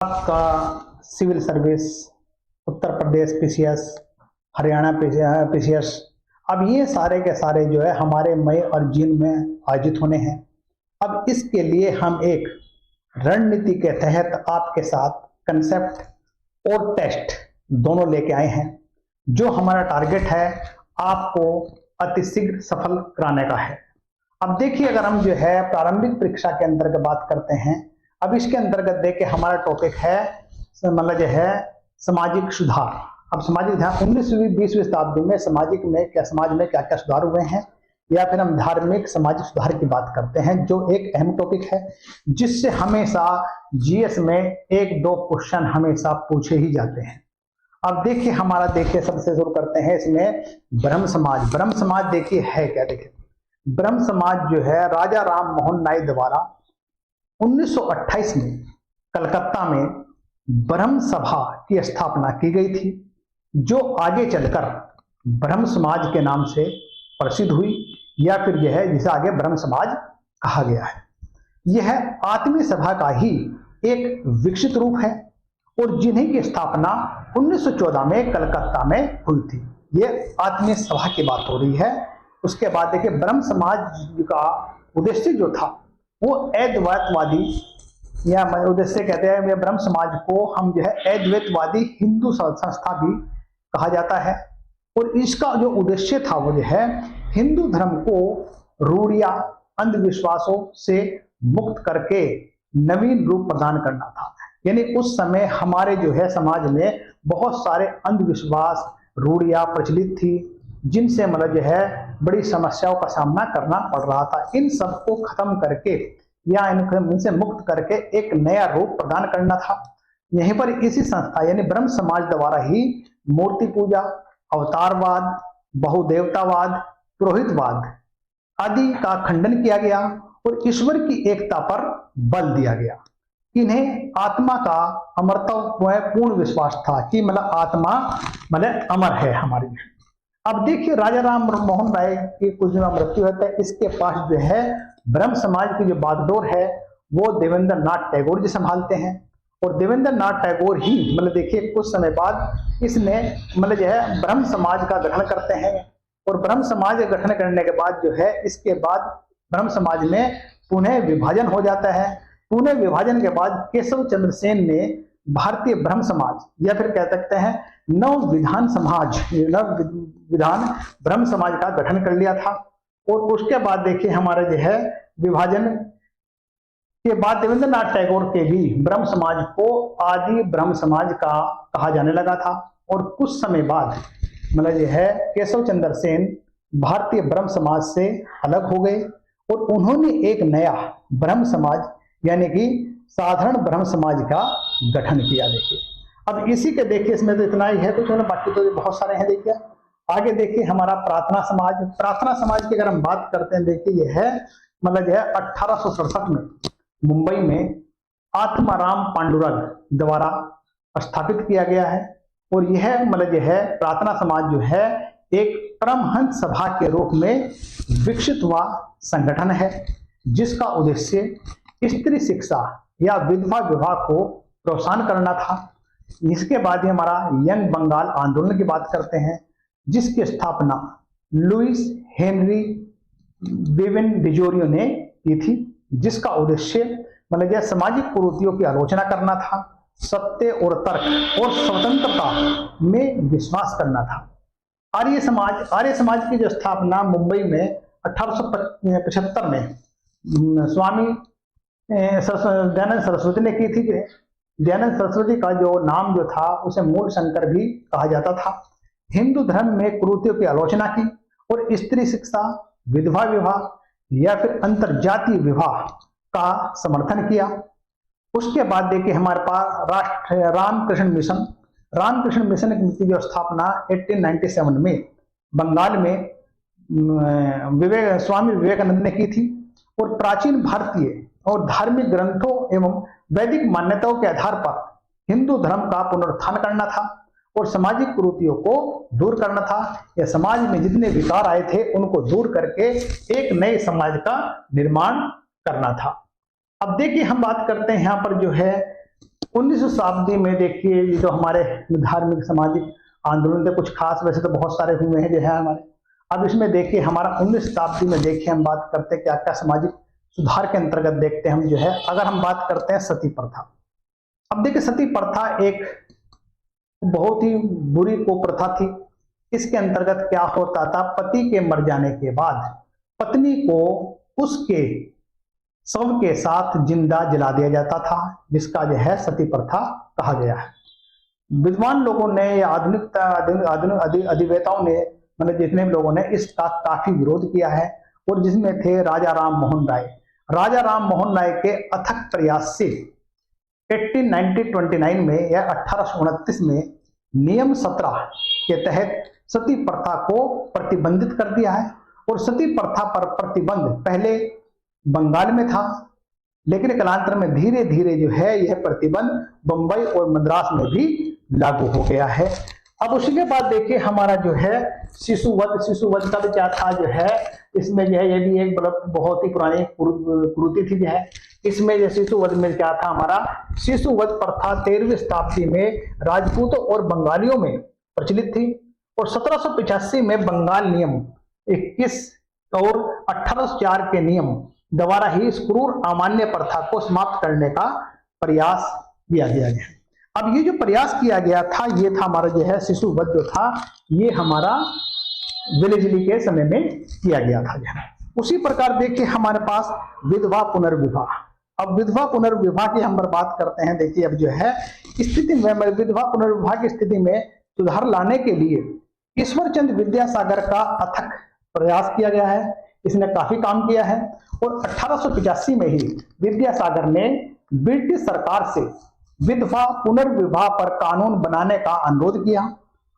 का civil service, Uttar Pradesh PCS, Haryana PCS, अब ये सारे के सारे जो है हमारे मई और जून में आयोजित होने हैं। अब इसके लिए हम एक रणनीति के तहत आपके साथ कंसेप्ट और टेस्ट दोनों लेके आए हैं। जो हमारा टारगेट है आपको अतिशीघ्र सफल कराने का है। अब देखिए, अगर हम जो है प्रारंभिक परीक्षा के अंतर्गत बात करते हैं, अब इसके अंतर्गत देखिए हमारा टॉपिक है मतलब जो है सामाजिक सुधार। अब सामाजिक ध्यान 19वीं 20वीं शताब्दी में समाज में क्या क्या सुधार हुए हैं, या फिर हम धार्मिक सामाजिक सुधार की बात करते हैं, जो एक अहम टॉपिक है जिससे हमेशा जीएस में एक दो क्वेश्चन हमेशा पूछे ही जाते हैं। अब देखिए हमारा सबसे शुरू करते हैं इसमें ब्रह्म समाज। ब्रह्म समाज देखिए है क्या, देखिए ब्रह्म समाज जो है राजा राम मोहन राय द्वारा 1928 में कलकत्ता में ब्रह्म सभा की स्थापना की गई थी, जो आगे चलकर ब्रह्म समाज के नाम से प्रसिद्ध हुई, या फिर यह है जिसे आगे ब्रह्म समाज कहा गया है। यह आत्मीय सभा का ही एक विकसित रूप है और जिन्हीं की स्थापना 1914 में कलकत्ता में हुई थी। यह आत्मीय सभा की बात हो रही है। उसके बाद देखिए ब्रह्म समाज का उद्देश्य जो था वो अद्वैतवादी, या उद्देश्य कहते हैं ब्रह्म समाज को हम जो है अद्वैतवादी हिंदू संस्था भी कहा जाता है। और इसका जो उद्देश्य था वो जो है हिंदू धर्म को रूढ़िया अंधविश्वासों से मुक्त करके नवीन रूप प्रदान करना था। यानी उस समय हमारे जो है समाज में बहुत सारे अंधविश्वास रूढ़िया प्रचलित थी, जिनसे मतलब जो है बड़ी समस्याओं का सामना करना पड़ रहा था। इन सबको खत्म करके या इनसे मुक्त करके एक नया रूप प्रदान करना था। यहीं पर इसी संस्था यानी ब्रह्म समाज द्वारा ही मूर्ति पूजा, अवतारवाद, बहुदेवतावाद, पुरोहितवाद आदि का खंडन किया गया और ईश्वर की एकता पर बल दिया गया। इन्हें आत्मा का अमरत्व में पूर्ण विश्वास था कि मतलब आत्मा मतलब अमर है हमारी। अब देखिए राजा राम मोहन राय की कुछ दिन मृत्यु होता है, इसके पास जो है ब्रह्म समाज की जो बागडोर है वो देवेंद्र नाथ टैगोर जी संभालते हैं। और देवेंद्र नाथ टैगोर ही मतलब देखिए कुछ समय बाद इसने मतलब जो है ब्रह्म समाज का गठन करते हैं। और ब्रह्म समाज का गठन करने के बाद जो है इसके बाद ब्रह्म समाज में पुनः विभाजन हो जाता है। पुनः विभाजन के बाद केशव चंद्र सेन ने भारतीय ब्रह्म समाज या फिर कह सकते हैं नव विधान ब्रह्म समाज का गठन कर लिया था। और उसके बाद देखिए हमारा जो है विभाजन के बाद देवेंद्र नाथ टैगोर के भी ब्रह्म समाज को आदि ब्रह्म समाज का कहा जाने लगा था। और कुछ समय बाद मतलब जो है केशव चंद्र सेन भारतीय ब्रह्म समाज से अलग हो गए और उन्होंने एक नया ब्रह्म समाज यानी कि साधारण ब्रह्म समाज का गठन किया। देखिए अब इसी के देखिए इसमें तो इतना ही है कुछ, बाकी तो बहुत सारे हैं। देखिए आगे देखिए हमारा प्रार्थना समाज। प्रार्थना समाज की अगर हम बात करते हैं, देखिए यह है मतलब यह 1867 में मुंबई में आत्माराम पांडुरंग द्वारा स्थापित किया गया है। और यह मतलब यह है प्रार्थना समाज जो है एक परमहंस सभा के रूप में विकसित हुआ संगठन है, जिसका उद्देश्य स्त्री शिक्षा या विधवा विवाह को प्रोत्साहन करना था। इसके बाद ही हमारा यंग बंगाल आंदोलन की बात करते हैं, जिसकी स्थापना लुइस हेनरी बेवन डिजोरियो ने की थी, जिसका उद्देश्य मतलब यह सामाजिक कुरीतियों की आलोचना करना था, सत्य और तर्क और स्वतंत्रता में विश्वास करना था। आर्य समाज की जो स्थापना मुंबई में 1875 में स्वामी दयानंद सरस्वती ने की थी। दयानंद सरस्वती का जो नाम जो था उसे मूल शंकर भी कहा जाता था। हिंदू धर्म में कुरीतियों की आलोचना की और स्त्री शिक्षा, विधवा विवाह या फिर अंतरजातीय विवाह का समर्थन किया। उसके बाद देखिए हमारे पास रामकृष्ण मिशन की जो स्थापना 1897 में बंगाल में स्वामी विवेकानंद ने की थी। और प्राचीन भारतीय और धार्मिक ग्रंथों एवं वैदिक मान्यताओं के आधार पर हिंदू धर्म का पुनरुत्थान करना था और सामाजिक कुरीतियों को दूर करना था। या समाज में जितने विकार आए थे उनको दूर करके एक नए समाज का निर्माण करना था। अब देखिए हम बात करते हैं यहाँ पर जो है 19वीं शताब्दी में देखिए ये जो हमारे धार्मिक सामाजिक आंदोलन थे कुछ खास, वैसे तो बहुत सारे हुए हैं जो है हमारे। अब इसमें देखिए हमारा 19वीं शताब्दी में देखिए हम बात करते हैं क्या क्या सामाजिक सुधार के अंतर्गत देखते हैं हम जो है, अगर हम बात करते हैं सती प्रथा। अब देखिए सती प्रथा एक बहुत ही बुरी कुप्रथा थी। इसके अंतर्गत क्या होता था, पति के मर जाने के बाद पत्नी को उसके शव के साथ जिंदा जला दिया जाता था, जिसका जो है सती प्रथा कहा गया है। विद्वान लोगों ने या आधुनिक अधिवेताओं ने, मतलब जितने भी लोगों ने इसका काफी विरोध किया है, और जिसमें थे राजा राम मोहन राय। राजा राम मोहन राय के अथक प्रयास से 1829 में या 1829 में नियम 17 के तहत सती प्रथा को प्रतिबंधित कर दिया है। और सती प्रथा पर प्रतिबंध पहले बंगाल में था, लेकिन कालांतर में धीरे धीरे जो है यह प्रतिबंध बंबई और मद्रास में भी लागू हो गया है। अब उसी के बाद देखिए हमारा जो है शिशुवध का भी क्या था जो है, इसमें जो है ये भी एक बहुत ही पुरानी कुरीति थी जो है। इसमें जो शिशुवध में क्या था, हमारा शिशुवध प्रथा 13वीं शताब्दी में राजपूतों और बंगालियों में प्रचलित थी, और 1785 में बंगाल नियम 21 और 1804 के नियम द्वारा ही इस क्रूर अमान्य प्रथा को समाप्त करने का प्रयास किया गया है। अब ये जो प्रयास किया गया था, ये था हमारा जो है शिशुवध जो था, ये हमारा वेलेस्ली के समय में किया गया था। उसी प्रकार देखिए हमारे पास विधवा पुनर्विवाह। अब विधवा पुनर्विवाह की हम बात करते हैं। देखिए अब जो है स्थिति में विधवा पुनर्विवाह की स्थिति में सुधार लाने के लिए ईश्वरचंद विद्यासागर का अथक प्रयास किया गया है। इसने काफी काम किया है, और 1885 में ही विद्यासागर ने ब्रिटिश सरकार से विधवा पुनर्विवाह पर कानून बनाने का अनुरोध किया,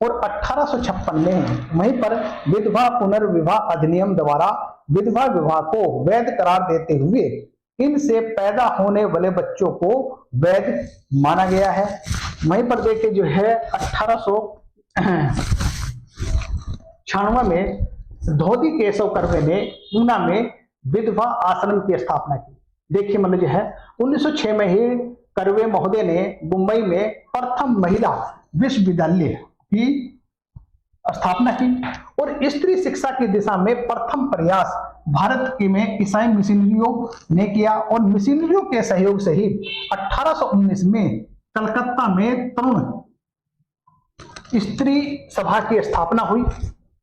और 1856 में वहीं पर विधवा पुनर्विवाह अधिनियम द्वारा विधवा विवाह को वैध करार देते हुए इनसे पैदा होने वाले बच्चों को वैध माना गया है। वहीं पर देखिए जो है 1896 में धोती केशव कर्वे ने पूना में विधवा आश्रम की स्थापना की। देखिए मतलब जो है 1906 में ही कर्वे महोदय ने मुंबई में प्रथम महिला विश्वविद्यालय की स्थापना की, और स्त्री शिक्षा की दिशा में प्रथम प्रयास भारत की में ईसाई मिशनरियों ने किया, और मिशनरियों के सहयोग से ही 1819 में कलकत्ता में तरुण स्त्री सभा की स्थापना हुई।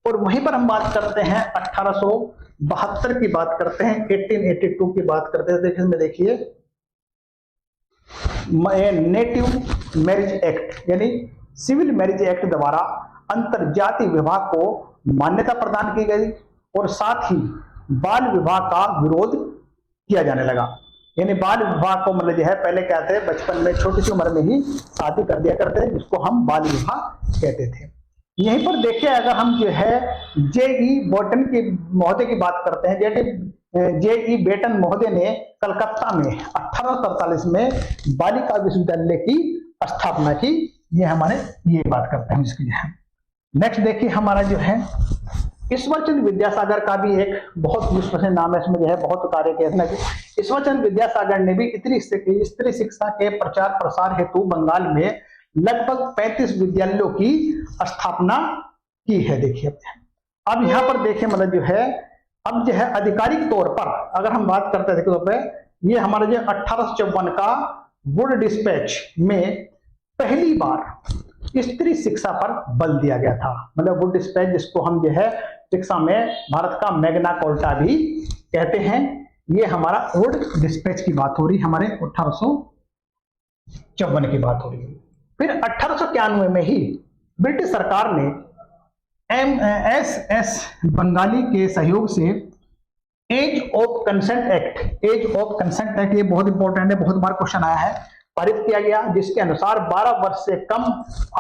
और वहीं पर हम बात करते हैं 1872 की बात करते हैं, 1882 की बात करते हैं। देखिए इसमें देखिए नेटिव मैरिज एक्ट यानी सिविल मैरिज एक्ट द्वारा अंतरजातीय विवाह को मान्यता प्रदान की गई, और साथ ही बाल विवाह का विरोध किया जाने लगा। यानी बाल विवाह को मतलब जो है पहले कहते हैं बचपन में छोटी सी उम्र में ही शादी कर दिया करते हैं, जिसको हम बाल विवाह कहते थे। यहीं पर देखिए अगर हम जो है जे.ई. बोटन की महोदय की बात करते हैं, जे.ई. बेटन महोदय ने कलकत्ता में 1843 में बालिका विश्वविद्यालय की स्थापना की। ये हमारे ये बात करते हैं इसकी। नेक्स्ट देखिए हमारा जो है ईश्वरचंद विद्यासागर का भी एक बहुत विश्वसनीय नाम है। इसमें जो है बहुत कार्य किया। ईश्वरचंद विद्यासागर ने भी स्त्री शिक्षा के प्रचार प्रसार हेतु बंगाल में लगभग 35 विद्यालयों की स्थापना की है। देखिए अब यहाँ पर देखिए मतलब जो है अब जो है आधिकारिक तौर पर अगर हम बात करते हैं देखो ये हमारा जो 1854 का वुड डिस्पैच में पहली बार स्त्री शिक्षा पर बल दिया गया था। मतलब वुड डिस्पैच जिसको हम जो है शिक्षा में भारत का मैग्ना कार्टा भी कहते हैं, ये हमारा वुड डिस्पैच की बात हो रही, हमारे 1854 की बात हो रही है। फिर 1891 में ही ब्रिटिश सरकार ने MS बंगाली के सहयोग से एज ऑफ कंसेंट एक्ट ये बहुत इंपॉर्टेंट है, बहुत बार क्वेश्चन आया है, पारित किया गया, जिसके अनुसार 12 वर्ष से कम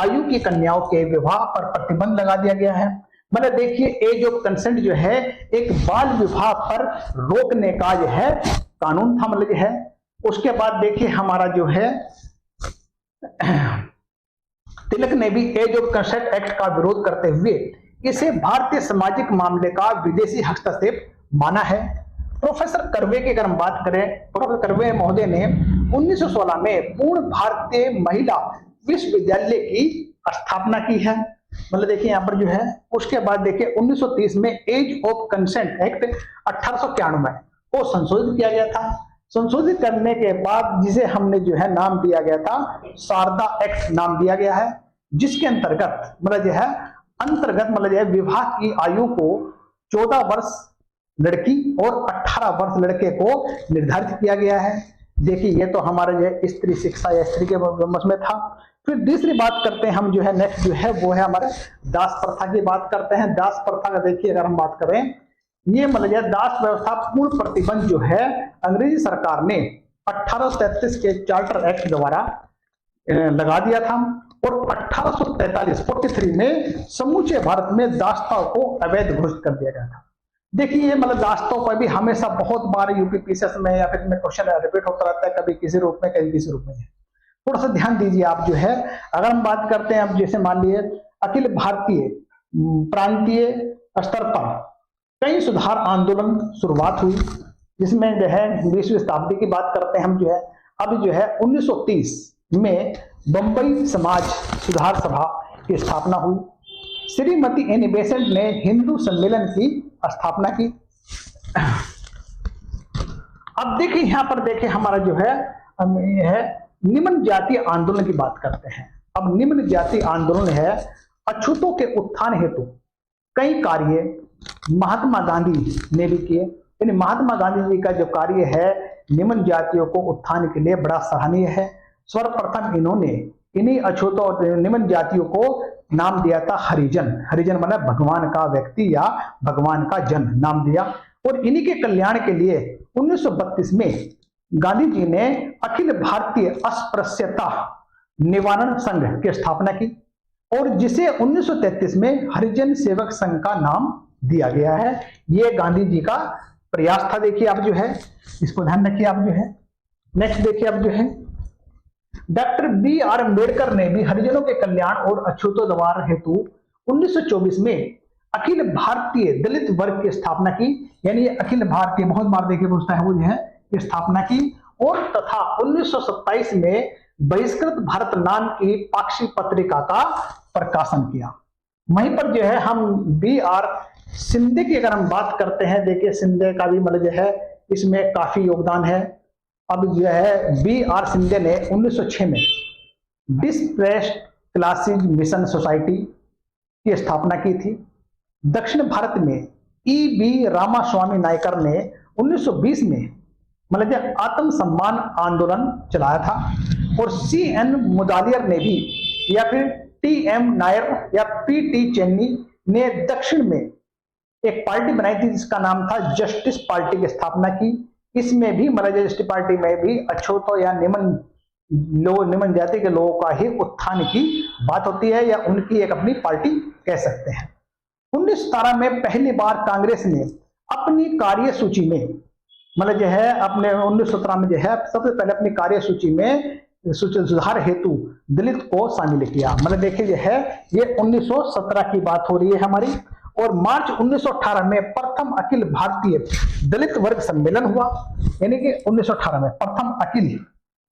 आयु की कन्याओं के विवाह पर प्रतिबंध लगा दिया गया है। मतलब देखिए एज ऑफ कंसेंट जो है एक बाल विवाह पर रोकने का जो है कानून था। मतलब है उसके बाद देखिए हमारा जो है तिलक ने भी एज ऑफ कंसेंट एक्ट का विरोध करते हुए इसे भारतीय सामाजिक मामले का विदेशी हस्तक्षेप माना है। प्रोफेसर कर्वे की अगर हम बात करें, प्रोफेसर कर्वे महोदय ने 1916 में पूर्ण भारतीय महिला विश्वविद्यालय की स्थापना की है। मतलब देखिए यहाँ पर जो है, उसके बाद देखिए 1930 में एज ऑफ कंसेंट एक्ट 1891 को संशोधित किया गया था। संशोधित करने के बाद जिसे हमने जो है नाम दिया गया था शारदा एक्ट नाम दिया गया है, जिसके अंतर्गत मतलब जो है विवाह की आयु को 14 वर्ष लड़की और 18 वर्ष लड़के को निर्धारित किया गया है। देखिए ये तो हमारा जो है स्त्री शिक्षा या स्त्री के मस में था। फिर दूसरी बात करते हैं हम जो है, नेक्स्ट जो है वो है हमारे दास प्रथा की बात करते हैं। दास प्रथा का देखिए अगर हम बात करें, ये मतलब दास व्यवस्था पूर्ण प्रतिबंध जो है अंग्रेजी सरकार ने 1833 के चार्टर एक्ट द्वारा लगा दिया था और 1843 में समूचे भारत में दासता को अवैध घोषित कर दिया गया था। देखिए ये मतलब दासतों पर भी हमेशा बहुत बार यूपीपीसीएस में या फिर में क्वेश्चन रिपीट होता रहता है, कभी किसी रूप में कभी किसी रूप में। थोड़ा सा ध्यान दीजिए आप जो है, अगर हम बात करते हैं अब जैसे मान लीजिए अखिल भारतीय प्रांतीय स्तर पर कई सुधार आंदोलन शुरुआत हुई, जिसमें जो है 20वीं शताब्दी की बात करते हैं हम जो है, अब जो है 1930 में बंबई समाज सुधार सभा की स्थापना हुई। श्रीमती एनी बेसेंट ने हिंदू सम्मेलन की स्थापना की। अब देखिए यहां पर देखिए हमारा जो है निम्न जातीय आंदोलन की बात करते हैं। अब निम्न जातीय आंदोलन है अछूतों के उत्थान हेतु कई कार्य महात्मा गांधी ने भी किए। यानी महात्मा गांधी जी का जो कार्य है निम्न जातियों को उत्थान के लिए बड़ा सराहनीय है। सर्वप्रथम इन्होंने इन्हीं अछूतों और निम्न जातियों को नाम दिया था हरिजन। हरिजन मतलब भगवान का व्यक्ति या भगवान का जन नाम दिया। और इन्हीं के कल्याण के लिए 1932 में गांधी जी ने अखिल भारतीय अस्पृश्यता निवारण संघ की स्थापना की और जिसे 1933 में हरिजन सेवक संघ का नाम दिया गया है। यह गांधी जी का प्रयास था। देखिए आप जो है इसको ध्यान रखिए आप जो है। नेक्स्ट देखिए आप जो है, डॉक्टर B.R. अम्बेडकर ने भी हरिजनों के कल्याण और अछूतों द्वार हेतु 1924 में अखिल भारतीय दलित वर्ग की स्थापना की। यानी अखिल भारतीय बहुत बार देखिए पूछता है वो जो है स्थापना की। और तथा 1927 में बहिष्कृत भारत नाम की पाक्षिक पत्रिका का प्रकाशन किया। वहीं पर जो है हम B.R. सिंधे की अगर हम बात करते हैं, देखिए सिंधे का भी मतलब जो है इसमें काफी योगदान है। अब जो है B.R. सिंधे ने 1906 में डिस्प्रेस्ड क्लासेस मिशन सोसाइटी की स्थापना की थी। दक्षिण भारत में E.B. रामास्वामी नायकर ने 1920 में मतलब आत्मसम्मान आंदोलन चलाया था। और C.N. मुदालियर ने भी या फिर T.M. नायर या P.T. चेन्नी ने दक्षिण में एक पार्टी बनाई थी जिसका नाम था जस्टिस पार्टी की स्थापना की। इसमें भी मतलब जस्टिस पार्टी में भी अछूतों या निम्न जाति के लोगों का ही उत्थान की बात होती है या उनकी एक अपनी पार्टी कह सकते हैं। 1917 में पहली बार कांग्रेस ने अपनी कार्यसूची में मतलब जो है अपने 1917 में जो है सबसे पहले अपनी कार्यसूची में सुधार हेतु दलित को शामिल किया। मतलब देखिए जो है ये 1917 की बात हो रही है हमारी। और मार्च 1918 में प्रथम अखिल भारतीय दलित वर्ग सम्मेलन हुआ। यानी कि 1918 में प्रथम अखिल,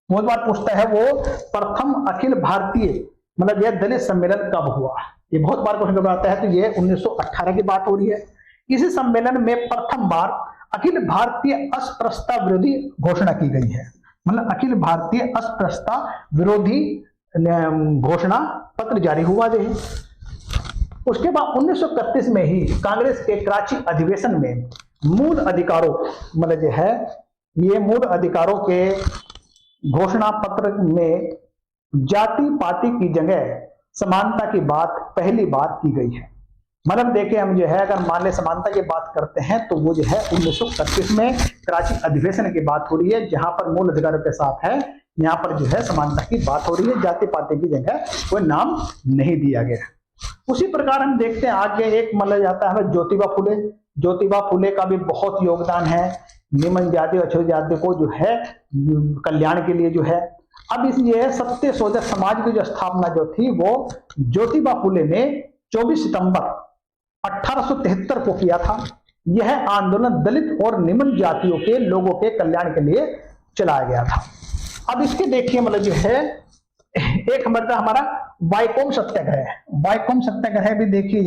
बहुत बार पूछता है वो प्रथम अखिल भारतीय मतलब यह दलित सम्मेलन कब हुआ, ये बहुत बार क्वेश्चन आता है। तो ये 1918 की बात हो रही है। इसी सम्मेलन में प्रथम बार अखिल भारतीय अस्पृश्यता विरोधी घोषणा की गई है। मतलब अखिल भारतीय अस्पृश्यता विरोधी घोषणा पत्र जारी हुआ है। उसके बाद 1931 में ही कांग्रेस के कराची अधिवेशन में मूल अधिकारों मतलब जो है ये मूल अधिकारों के घोषणा पत्र में जाति पाति की जगह समानता की बात पहली बात की गई है। मतलब देखिए हम जो है अगर मान ले समानता की बात करते हैं तो वो जो है 1931 में कराची अधिवेशन की बात हो रही है, जहां पर मूल अधिकारों के साथ है यहाँ पर जो है समानता की बात हो रही है, जाति पाति की जगह कोई नाम नहीं दिया गया। उसी प्रकार हम देखते हैं आगे एक मतलब जाता है ज्योतिबा फुले। ज्योतिबा फुले का भी बहुत योगदान है निम्न जाति और अछूत जाति को जो है कल्याण के लिए जो है। अब इसलिए सत्य शोधक समाज की जो स्थापना जो थी वो ज्योतिबा फुले ने 24 सितंबर 1873 को किया था। यह आंदोलन दलित और निम्न जातियों के लोगों के कल्याण के लिए चलाया गया था। अब इसके देखिए मतलब जो है एक मतलब हमारा वाइकोम सत्याग्रह, वाइकोम सत्याग्रह भी देखिए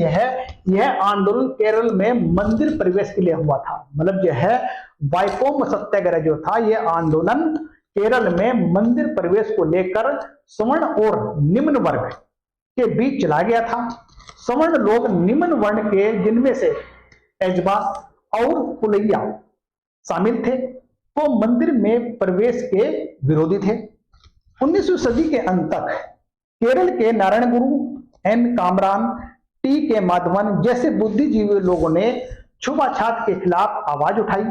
यह आंदोलन केरल में मंदिर प्रवेश के लिए हुआ था। मतलब जो है वाइकोम सत्याग्रह जो था यह आंदोलन केरल में मंदिर प्रवेश को लेकर सवर्ण और निम्न वर्ग के बीच चलाया गया था। सवर्ण लोग निम्न वर्ण के जिनमें से एजबा और पुलैया शामिल थे वो मंदिर में प्रवेश के विरोधी थे। 19वीं सदी के अंत तक केरल के नारायण गुरु, एन कामरान, टी के माधवन जैसे बुद्धिजीवी लोगों ने छुआछूत के खिलाफ आवाज उठाई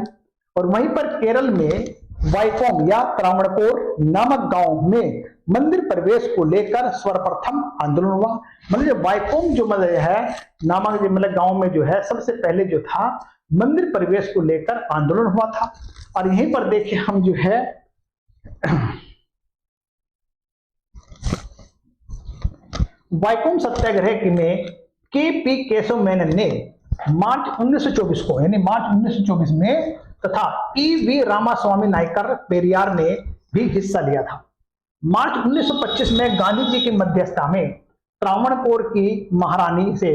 और वहीं पर केरल में वाइकोम या त्रावणकोर नामक गांव में मंदिर प्रवेश को लेकर सर्वप्रथम आंदोलन हुआ। मतलब वाइकोम जो मतलब है नामक मतलब गांव में जो है सबसे पहले जो था मंदिर प्रवेश को लेकर आंदोलन हुआ था। और यहीं पर देखिए हम जो है वाइकोम सत्याग्रह में के.पी. केशव मेनन ने मार्च 1924 को यानी मार्च 1924 में तथा ई.वी. रामास्वामी नायकर पेरियार ने भी हिस्सा लिया था। मार्च 1925 में गांधी जी की मध्यस्थता में त्रावणकोर की महारानी से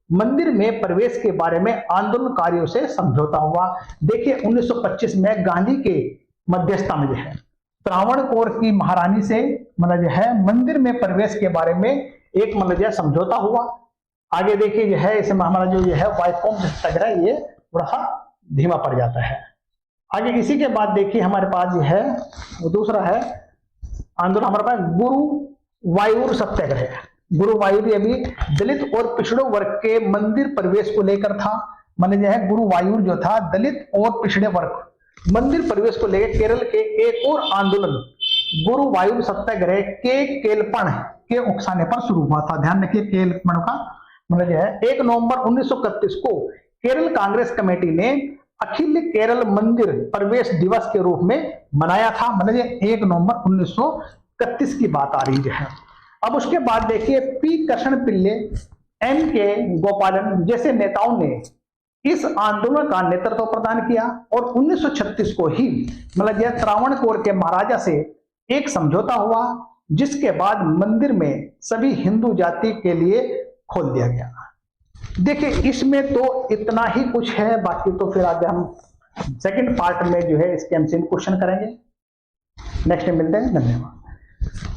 मंदिर में प्रवेश के बारे में आंदोलनकारियों से समझौता हुआ। देखिए 1925 में गांधी के मध्यस्थता में जो है त्रावणकोर की महारानी से मतलब जो है मंदिर में प्रवेश के बारे में एक मतलब जो समझौता हुआ। आगे देखिए जो है इसमें हमारा जो है वाइकोम सत्याग्रह ये थोड़ा सा धीमा पड़ जाता है। आगे इसी के बाद देखिए हमारे पास जो है वो दूसरा है आंदोलन हमारे पास गुरुवायूर सत्याग्रह। गुरुवायूर ये भी दलित और पिछड़े वर्ग के मंदिर प्रवेश को लेकर था। माने जो है गुरुवायूर जो था दलित और पिछड़े वर्ग मंदिर प्रवेश को लेकर केरल के एक और आंदोलन गुरुवायूर सत्याग्रह के केलपण के उकसाने पर शुरू हुआ था। ध्यान रखिए केलपण का मतलब जो है 1 नवंबर 1931 को केरल कांग्रेस कमेटी ने अखिल केरल मंदिर प्रवेश दिवस के रूप में मनाया था। मतलब 1 नवंबर 1931 की बात आ रही है। अब उसके बाद देखिए पी कृष्ण पिल्ले, एन के गोपालन जैसे नेताओं ने इस आंदोलन का नेतृत्व प्रदान किया और 1936 को ही मतलब यह त्रावणकोर के महाराजा से एक समझौता हुआ जिसके बाद मंदिर में सभी हिंदू जाति के लिए खोल दिया गया। देखिए इसमें तो इतना ही कुछ है, बाकी तो फिर आगे हम सेकंड पार्ट में जो है इसके एमसीक्यू क्वेश्चन करेंगे। नेक्स्ट मिलते हैं, धन्यवाद।